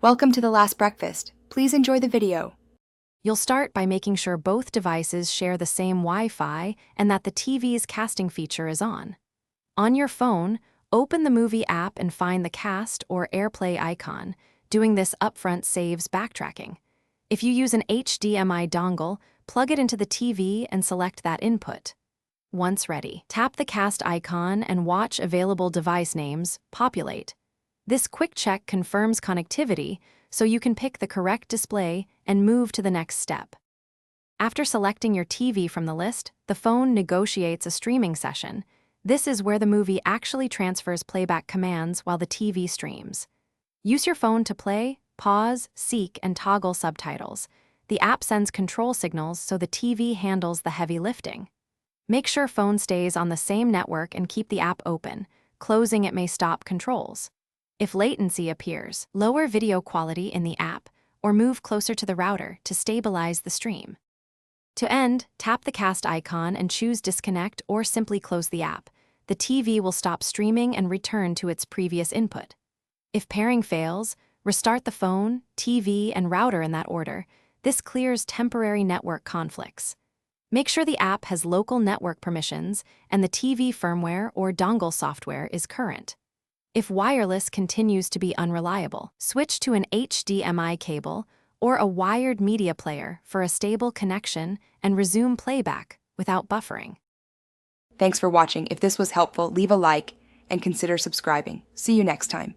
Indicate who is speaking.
Speaker 1: Welcome to the last breakfast. Please enjoy the video.
Speaker 2: You'll start by making sure both devices share the same Wi-Fi and that the TV's casting feature is on. On your phone, open the movie app and find the cast or AirPlay icon. Doing this upfront saves backtracking. If you use an HDMI dongle, plug it into the TV and select that input. Once ready, tap the cast icon and watch available device names populate. This quick check confirms connectivity, so you can pick the correct display and move to the next step. After selecting your TV from the list, the phone negotiates a streaming session. This is where the movie actually transfers playback commands while the TV streams. Use your phone to play, pause, seek, and toggle subtitles. The app sends control signals so the TV handles the heavy lifting. Make sure phone stays on the same network and keep the app open. Closing it may stop controls. If latency appears, lower video quality in the app or move closer to the router to stabilize the stream. To end, tap the cast icon and choose disconnect or simply close the app. The TV will stop streaming and return to its previous input. If pairing fails, restart the phone, TV, and router in that order. This clears temporary network conflicts. Make sure the app has local network permissions and the TV firmware or dongle software is current. If wireless continues to be unreliable, switch to an HDMI cable or a wired media player for a stable connection and resume playback without buffering.
Speaker 1: Thanks for watching. If this was helpful, leave a like and consider subscribing. See you next time.